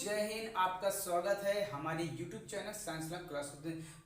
जय हिंद। आपका स्वागत है हमारे YouTube channel science lab class.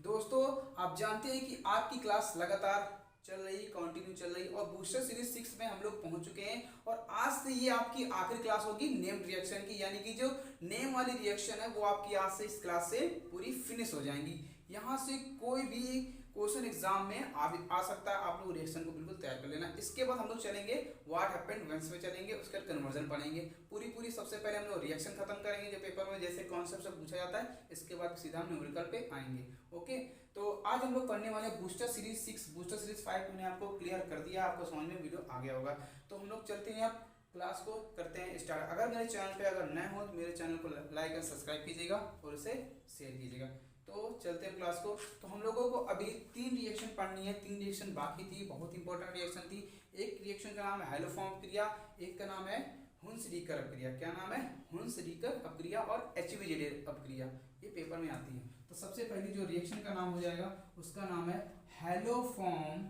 दोस्तों, आप जानते हैं कि आपकी क्लास लगातार चल रही, कंटिन्यू चल रही और बूस्टर सीरीज 6 में हम लोग पहुंच चुके हैं और आज से ये आपकी आखिरी क्लास होगी नेम रिएक्शन की, यानी कि जो नेम वाली रिएक्शन है वो आपकी आज से इस क्लास से पूरी फिनिश हो जाएंगी। यहाँ से कोई भी क्वेश्चन एग्जाम में आ सकता है, आप लोग रिएक्शन को बिल्कुल तैयार कर लेना। इसके बाद हम लोग चलेंगे व्हाट हैपेंड व्हेन पे चलेंगे, उसका कन्वर्जन पढ़ेंगे पूरी। सबसे पहले हम लोग रिएक्शन खत्म करेंगे जो पेपर में जैसे कॉन्सेप्ट से पूछा जाता है, इसके बाद सीधा हम न्यूमेरिकल पे आएंगे। ओके, तो आज हम लोग पढ़ने वाले बूस्टर सीरीज 6, बूस्टर सीरीज 5 मैंने आपको क्लियर कर दिया, आपको समझ में वीडियो आ गया होगा। तो हम लोग चलते हैं, आप क्लास को करते हैं स्टार्ट। अगर मेरे चैनल पे अगर नए हो तो मेरे चैनल को लाइक एंड सब्सक्राइब कीजिएगा और उसे शेयर कीजिएगा। तो चलते हैं क्लास को। तो हम लोगों को अभी 3 रिएक्शन पढ़नी है, 3 रिएक्शन बाकी थी, बहुत इंपॉर्टेंट रिएक्शन थी। एक रिएक्शन का नाम है हैलोफॉर्म क्रिया, एक का नाम है हुन्स-डीकर अपक्रिया। क्या नाम है? हुन्स-डीकर अपक्रिया और HVZ अपक्रिया, ये पेपर में आती है। तो सबसे पहली जो रिएक्शन का नाम हो जाएगा उसका नाम है हैलोफॉर्म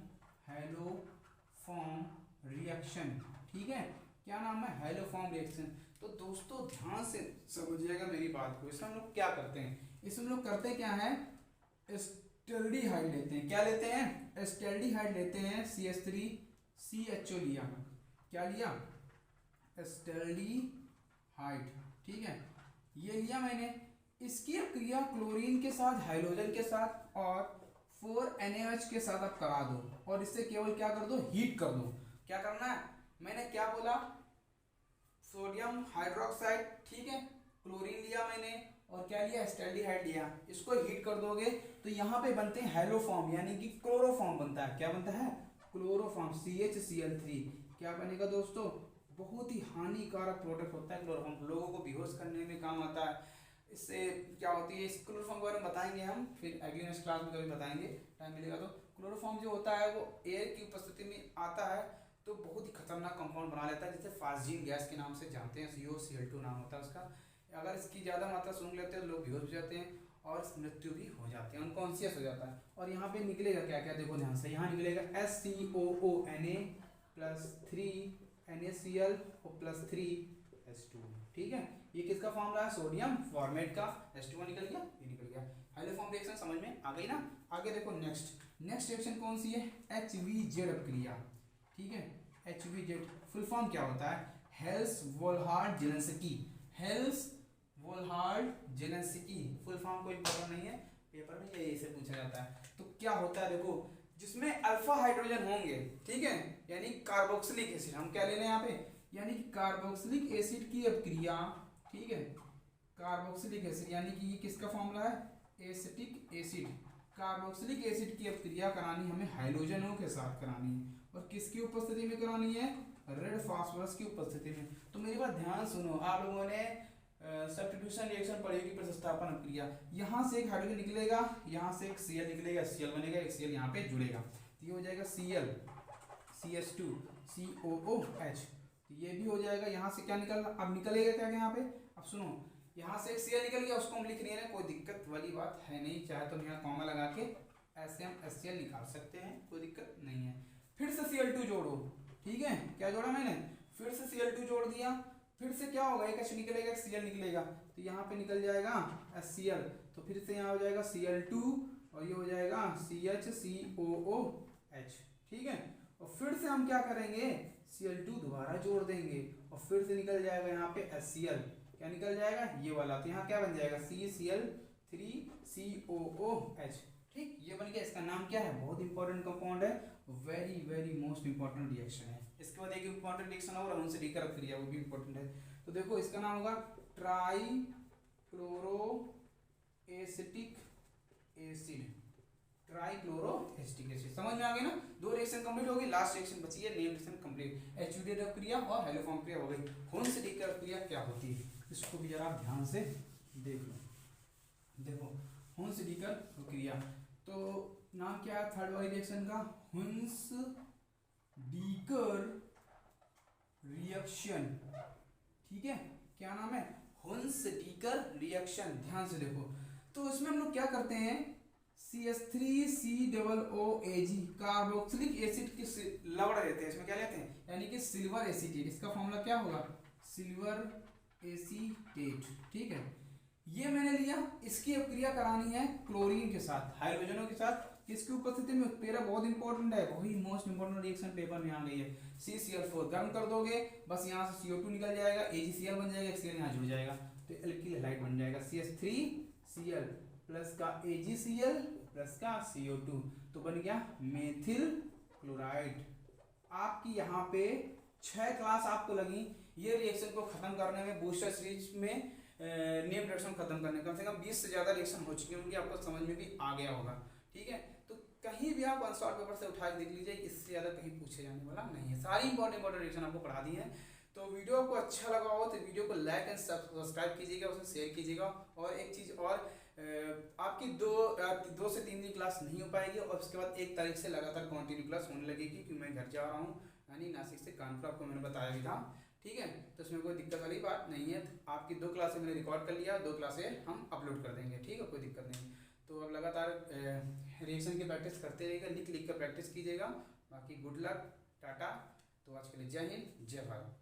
रिएक्शन। ठीक है, क्या नाम है? Haloform reaction. तो दोस्तों ध्यान से समझिएगा मेरी बात को। इसमें हम लोग क्या करते हैं, इसमें लोग करते क्या है, एस्टल्डिहाइड लेते हैं। क्या लेते हैं? एस्टल्डिहाइड लेते हैं, CH3CHO लिया। क्या लिया? एस्टल्डिहाइड। ठीक है, ये लिया मैंने। इसकी क्रिया क्लोरीन के साथ, हाइड्रोजन के साथ और 4NaOH के साथ आप करा दो और इससे केवल क्या कर दो, हीट कर दो। क्या करना है? मैंने क्या बोला? सोडियम हाइड्रोक्साइड, ठीक है, क्लोरीन लिया मैंने और क्या लिया? एस्टल्डिहाइड लिया। इसको हीट कर दोगे तो यहाँ पे बनते हैं हैलोफॉर्म, यानी कि क्लोरोफॉर्म बनता है। क्या बनता है? Chloroform, CHCl3। क्या बनेगा दोस्तों? बहुत ही हानिकारक प्रोडक्ट होता है क्लोरोफॉर्म, लोगों को बेहोश करने में काम आता है। इससे क्या होती है, इस क्लोरोफॉर्म के बारे में बताएंगे हम, फिर अगली नेक्स्ट क्लास में कभी बताएंगे, टाइम मिलेगा तो। क्लोरोफॉर्म जो होता है वो एयर की उपस्थिति में आता है तो बहुत ही खतरनाक कंपाउंड बना लेता है, जिसे फास्जीन गैस के नाम से जानते हैं। COCl2 नाम होता है उसका। अगर इसकी ज़्यादा मात्रा सूंघ लेते हैं तो लोग बेहोश हो जाते हैं और मृत्यु भी हो जाती है, अनकॉन्शियस हो जाता है। और यहाँ पे निकलेगा क्या क्या, देखो ध्यान से। यहाँ निकलेगा SCOONA प्लस 3 NaCl और प्लस 3H2। ठीक है, ये किसका फॉर्मूला है? सोडियम फॉर्मेट का। H2 निकल गया, ये निकल गया। हैलोफॉर्म रिएक्शन समझ में आ गई ना? आगे देखो नेक्स्ट रिएक्शन कौन सी है? HVZ अपक्रिया। ठीक है, HVZ फुल फॉर्म क्या होता है? हेल्स-वोल्हार्ड-जेलेंस्की। हेल्स-वोल्हार्ड-जेलेंस्की फुल फॉर्म कोई इंपॉर्टेंट नहीं है, पेपर में यही से पूछा जाता है। तो क्या होता है देखो, जिसमें अल्फा हाइड्रोजन होंगे, ठीक है, यानी कार्बोक्सिलिक एसिड, हम क्या ले रहे हैं यहाँ पे, यानी कि कार्बोक्सिलिक एसिड की अपक्रिया। ठीक है, कार्बोक्सिलिक एसिड यानी कि ये किसका फॉर्मूला है? Acetic acid. कार्बोक्सिलिक एसिड की अपक्रिया करानी हमें हाइड्रोजनों के साथ करानी है और किसकी उपस्थिति में करानी है? रेड फास्फोरस की उपस्थिति में। तो मेरी बात ध्यान सुनो, आप लोगों ने सब्स्टिट्यूशन रिएक्शन पढ़ी होगी, प्रतिस्थापन अपक्रिया। यहाँ से एक हाइड्रोजन निकलेगा, यहाँ से एक Cl निकलेगा, Cl बनेगा, एक Cl यहाँ पे जुड़ेगा, तो ये हो जाएगा Cl CH2 COOH। तो ये भी हो जाएगा। यहाँ से क्या निकल, अब निकलेगा क्या यहाँ पे? अब सुनो, यहाँ से एक Cl निकल गया, उसको हम लिख नहीं रहे, कोई दिक्कत वाली बात है नहीं। चाहे तो यहाँ कॉमा लगा के ऐसे हम HCl निकाल सकते हैं, कोई दिक्कत नहीं है। फिर से Cl2 जोड़ो। ठीक है, क्या जोड़ा मैंने? फिर से Cl2 जोड़ दिया, फिर से क्या होगा? एक H निकलेगा, एक Cl निकलेगा, तो यहाँ पे निकल जाएगा HCl। तो फिर से यहाँ हो जाएगा Cl2 और ये हो जाएगा CHCOOH। ठीक है, और फिर से हम क्या करेंगे? Cl2 दोबारा जोड़ देंगे और फिर से निकल जाएगा यहाँ पे HCl। क्या निकल जाएगा? ये वाला। तो यहाँ क्या बन जाएगा? CCl3COOH। ठीक, ये बन गया। इसका नाम क्या है? बहुत इंपॉर्टेंट कंपाउंड है, वेरी मोस्ट इंपॉर्टेंट रिएक्शन है। इसके बाद एक इंपॉर्टेंट रिएक्शन और हुन्स-डीकर अपक्रिया, वो भी इंपॉर्टेंट है। तो देखो इसका नाम होगा ट्राइक्लोरोएसिटिक एसिड। ट्राइक्लोरोएसिटिक एसिड समझ में आ गई ना? 2 रिएक्शन कंप्लीट होगी, लास्ट रिएक्शन बची है, नेम रिएक्शन कंप्लीट। HVZ अपक्रिया और हैलोफॉर्म क्रिया हो गई। हुन्स-डीकर अपक्रिया क्या होती है, इसको भी जरा ध्यान से देख लो। देखो हुन्स-डीकर अपक्रिया, तो नाम क्या है थर्ड वाली रिएक्शन का? हुन्स-डीकर रिएक्शन। ठीक है, क्या नाम है? हुन्स-डीकर रिएक्शन। ध्यान से देखो, तो इसमें हम लोग क्या करते हैं? CH3COOAG कार्बोक्सिलिक एसिड की लवड़ लेते हैं, इसमें क्या लेते हैं? यानी कि सिल्वर एसीटेट। इसका फॉर्मूला क्या होगा? Silver acetate. ठीक है, ये मैंने लिया, इसकी अब क्रिया करानी है क्लोरीन के साथ, हाइड्रोजनों के साथ, किसकी उपस्थिति में, उत्प्रेरक बहुत इंपॉर्टेंट है, वही मोस्ट इंपॉर्टेंट रिएक्शन पेपर में आ गई है। CCl4 गर्म कर दोगे, बस यहाँ से CO2 निकल जाएगा, AgCl बन जाएगा, HCl यहाँ जुड़ जाएगा, तो एल्किल हैलाइड बन जाएगा, CH3Cl प्लस का AgCl प्लस का CO2, तो बन गया मेथिल क्लोराइड। आपकी यहाँ पे 6 क्लास आपको लगी ये रिएक्शन को खत्म करने में, बूस्टर सीरीज में नेम रिएक्शन खत्म करने, कम से कम 20 से ज़्यादा रिएक्शन हो चुके होंगे, आपको समझ में भी आ गया होगा। ठीक है, तो कहीं भी आप अनसॉल्व पेपर से उठा के देख लीजिए, इससे ज़्यादा कहीं पूछे जाने वाला नहीं है, सारी इंपॉर्टेंट रिएक्शन आपको पढ़ा दी है। तो वीडियो आपको अच्छा लगा हो तो वीडियो को लाइक एंड सब्सक्राइब कीजिएगा, उसे शेयर कीजिएगा। और एक चीज़ और, आपकी दो से 3 दिन क्लास नहीं हो पाएगी, और उसके बाद 1 तारीख से लगातार कंटिन्यू क्लास होने लगेगी, क्योंकि मैं घर जा रहा हूँ, यानी नासिक से कानपुर, आपको मैंने बताया भी था। ठीक है, तो उसमें कोई दिक्कत वाली बात नहीं है। आपकी 2 क्लासें मैंने रिकॉर्ड कर लिया, 2 क्लासें हम अपलोड कर देंगे। ठीक है, कोई दिक्कत नहीं। तो अब लगातार रिएक्शन की प्रैक्टिस करते रहिएगा, लिख लिख कर प्रैक्टिस कीजिएगा। बाकी गुड लक, टाटा। तो आज के लिए जय हिंद, जय भारत।